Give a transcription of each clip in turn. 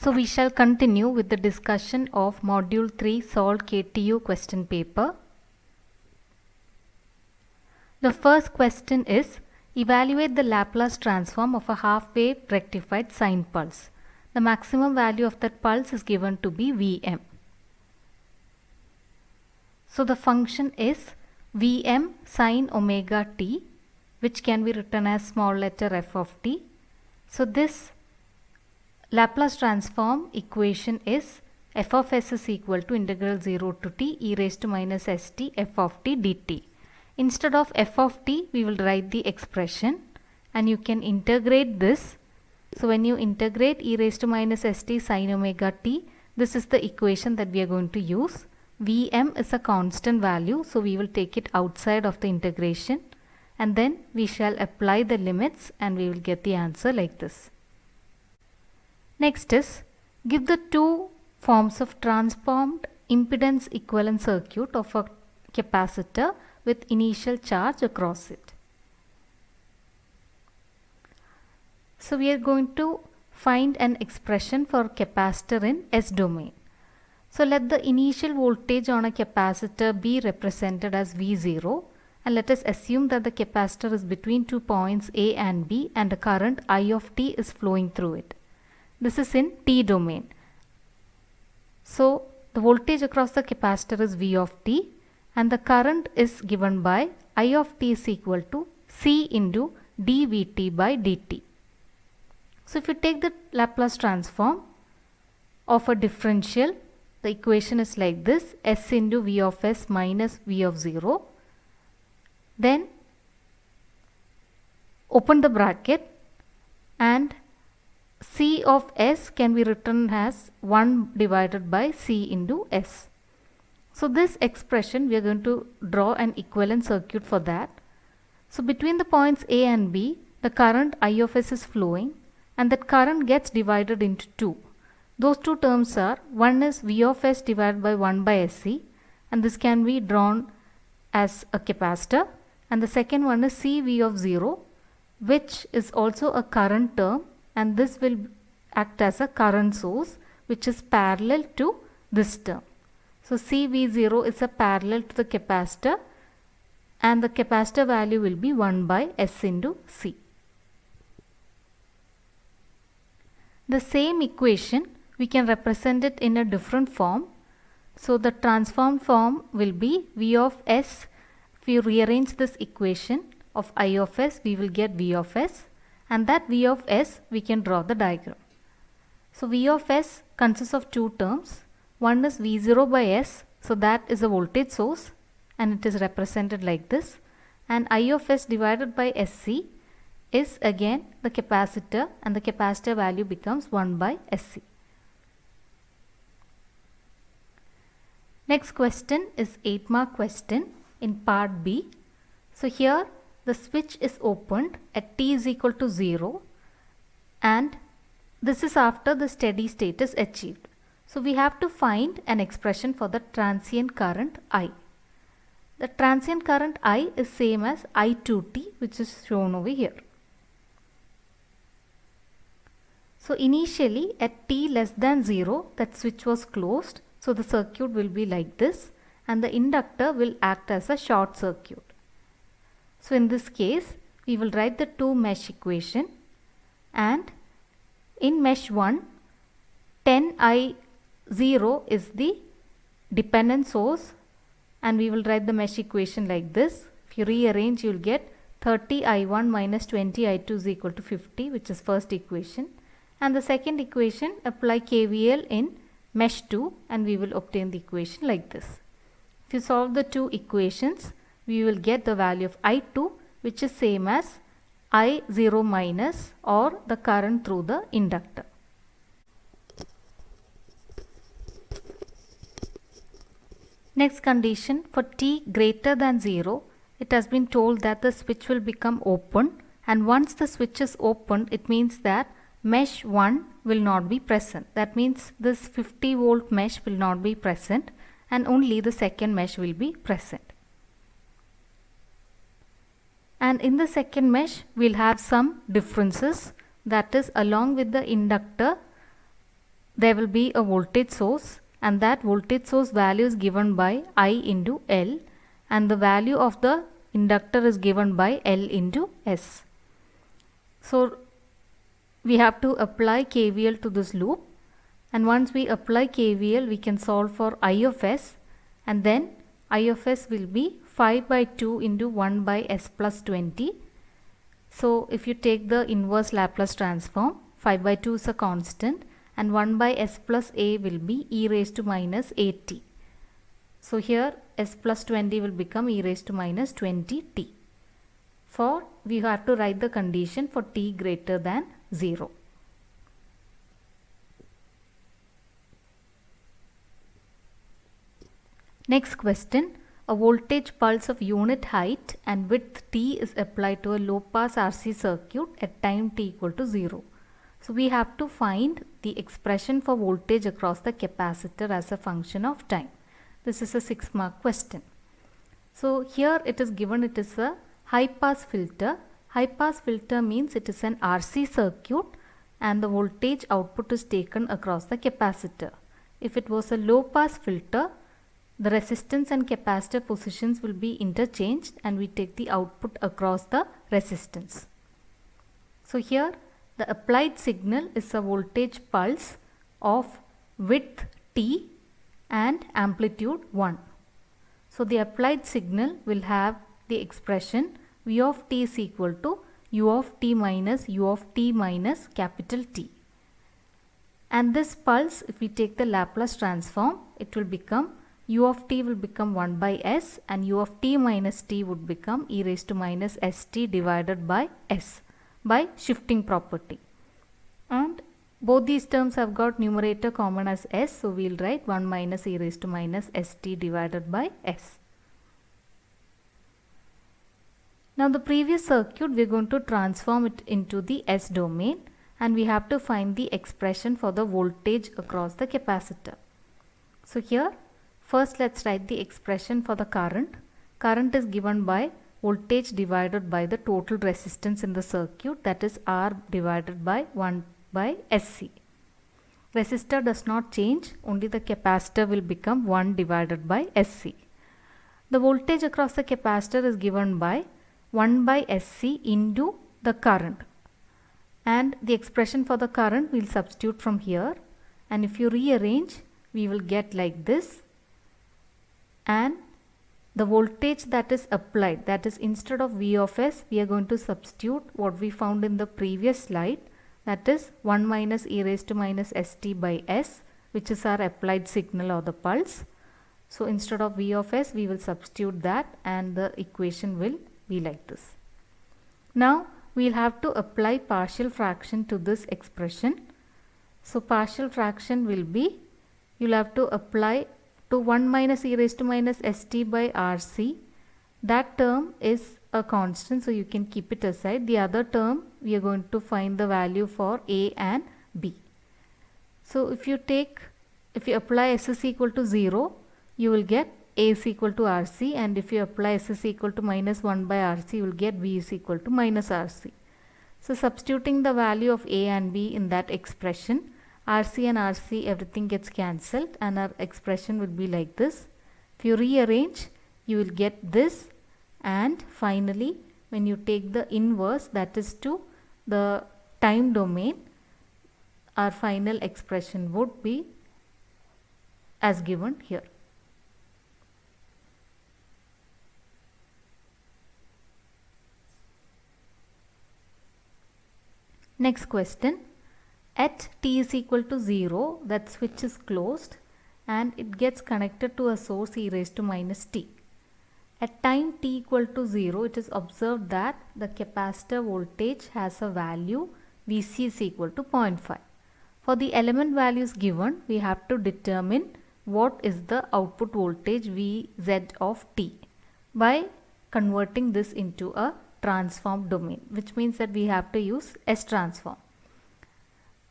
So we shall continue with the discussion of Module 3 Solved KTU question paper. The first question is, evaluate the Laplace transform of a half-wave rectified sine pulse. The maximum value of that pulse is given to be Vm. So the function is Vm sine omega t, which can be written as small letter f of t. So this Laplace transform equation is f of s is equal to integral 0 to t e raised to minus st f of t dt. Instead of f of t, we will write the expression and you can integrate this. So when you integrate e raised to minus st sine omega t, this is the equation that we are going to use. Vm is a constant value, so we will take it outside of the integration and then we shall apply the limits and we will get the answer like this. Next is, give the two forms of transformed impedance equivalent circuit of a capacitor with initial charge across it. So we are going to find an expression for capacitor in S domain. So let the initial voltage on a capacitor be represented as V0 and let us assume that the capacitor is between 2 points A and B and a current I of t is flowing through it. This is in t domain. So the voltage across the capacitor is V of t and the current is given by I of t is equal to C into dVt by dt. So if you take the Laplace transform of a differential, the equation is like this: s into V of s minus V of 0. Then open the bracket and C of s can be written as 1 divided by C into s. So this expression we are going to draw an equivalent circuit for that. So between the points A and B, the current I of s is flowing and that current gets divided into two. Those two terms are, one is V of s divided by 1 by SC and this can be drawn as a capacitor, and the second one is CV of 0, which is also a current term, and this will act as a current source which is parallel to this term. So CV0 is a parallel to the capacitor and the capacitor value will be 1 by S into C. The same equation we can represent it in a different form. So the transformed form will be V of S. If you rearrange this equation of I of s, we will get V of s, and that V of s we can draw the diagram. So V of s consists of two terms. One is V0 by s, so that is a voltage source and it is represented like this, and I of s divided by SC is again the capacitor and the capacitor value becomes 1 by SC. Next question is 8-mark question in part B. So here the switch is opened at t is equal to 0 and this is after the steady state is achieved. So we have to find an expression for the transient current I. The transient current I is same as I2t, which is shown over here. So initially at t less than 0, that switch was closed, so the circuit will be like this and the inductor will act as a short circuit. So in this case, we will write the two mesh equation, and in mesh 1, 10I0 is the dependent source and we will write the mesh equation like this. If you rearrange, you will get 30I1 minus 20I2 is equal to 50, which is first equation. And the second equation, apply KVL in mesh 2 and we will obtain the equation like this. If you solve the two equations, we will get the value of I2, which is same as I0 minus or the current through the inductor. Next condition, for t greater than 0, it has been told that the switch will become open, and once the switch is opened, it means that mesh 1 will not be present. That means this 50 volt mesh will not be present and only the second mesh will be present. And in the second mesh, we'll have some differences, that is, along with the inductor, there will be a voltage source, and that voltage source value is given by I into L, and the value of the inductor is given by L into S. So we have to apply KVL to this loop, and once we apply KVL we can solve for I of S, and then I of S will be 5 by 2 into 1 by S plus 20. So if you take the inverse Laplace transform, 5 by 2 is a constant and 1 by S plus A will be e raised to minus AT. So here S plus 20 will become e raised to minus 20t. For we have to write the condition for t greater than 0. Next question. A voltage pulse of unit height and width t is applied to a low pass RC circuit at time t equal to 0. So we have to find the expression for voltage across the capacitor as a function of time. This is a 6-mark question. So here it is given it is a high pass filter. High pass filter means it is an RC circuit and the voltage output is taken across the capacitor. If it was a low pass filter, the resistance and capacitor positions will be interchanged and we take the output across the resistance. So here the applied signal is a voltage pulse of width t and amplitude 1. So the applied signal will have the expression V of t is equal to U of t minus capital T. And this pulse, if we take the Laplace transform, it will become U of t will become 1 by S and U of t minus t would become e raised to minus st divided by S by shifting property. And both these terms have got numerator common as S, so we will write 1 minus e raised to minus st divided by S. Now the previous circuit we are going to transform it into the S domain and we have to find the expression for the voltage across the capacitor. So here first let's write the expression for the current. Current is given by voltage divided by the total resistance in the circuit, that is R divided by 1 by SC. Resistor does not change, only the capacitor will become 1 divided by SC. The voltage across the capacitor is given by 1 by SC into the current, and the expression for the current we will substitute from here, and if you rearrange we will get like this, and the voltage that is applied, that is instead of V of S we are going to substitute what we found in the previous slide, that is 1 minus e raised to minus st by S, which is our applied signal or the pulse. So instead of V of S we will substitute that and the equation will be like this. Now we will have to apply partial fraction to this expression. So partial fraction will be, you will have to apply to 1 minus e raised to minus st by RC. That term is a constant, so you can keep it aside. The other term we are going to find the value for A and B. So if you apply S is equal to 0, you will get A is equal to RC, and if you apply S is equal to minus 1 by RC, you will get V is equal to minus RC. So substituting the value of A and B in that expression, RC and RC everything gets cancelled and our expression will be like this. If you rearrange, you will get this, and finally when you take the inverse, that is to the time domain, our final expression would be as given here. Next question. At t is equal to 0, that switch is closed and it gets connected to a source e raised to minus t. At time t equal to 0, it is observed that the capacitor voltage has a value Vc is equal to 0.5. For the element values given, we have to determine what is the output voltage Vz of t by converting this into a transform domain, which means that we have to use S transform.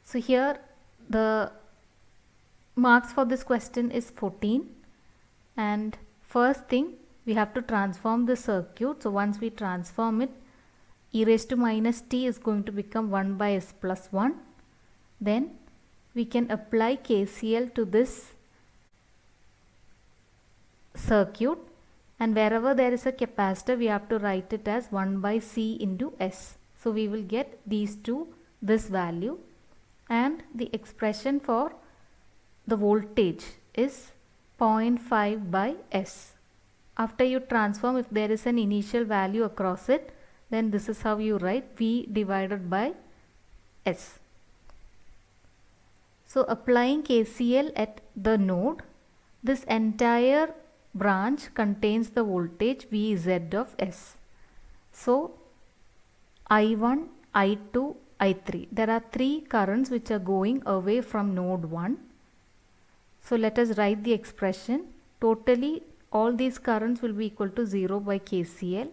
So here the marks for this question is 14, and first thing we have to transform the circuit. So once we transform it, e raised to minus t is going to become 1 by S plus 1. Then we can apply KCL to this circuit, and wherever there is a capacitor we have to write it as 1 by C into S. So we will get these two, this value, and the expression for the voltage is 0.5 by S. After you transform, if there is an initial value across it, then this is how you write V divided by S. So applying KCL at the node, this entire branch contains the voltage Vz of S. So I1, I2, I3. There are three currents which are going away from node 1. So let us write the expression. Totally all these currents will be equal to 0 by KCL.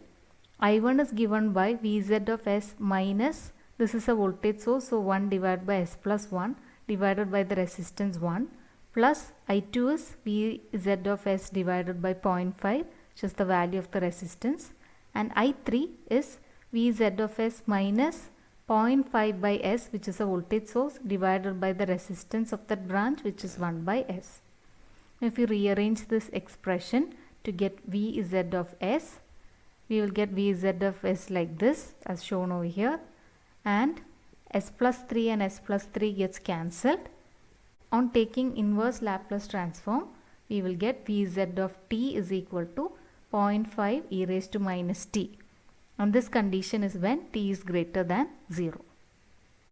I1 is given by Vz of S minus, this is a voltage source, so 1 divided by S plus 1 divided by the resistance 1, plus I2 is Vz of S divided by 0.5, which is the value of the resistance, and I3 is Vz of S minus 0.5 by S, which is a voltage source, divided by the resistance of that branch, which is 1 by S. If you rearrange this expression to get Vz of S, we will get Vz of S like this as shown over here, and S plus 3 and S plus 3 gets cancelled. On taking inverse Laplace transform, we will get Vz of t is equal to 0.5 e raised to minus t. And this condition is when t is greater than 0.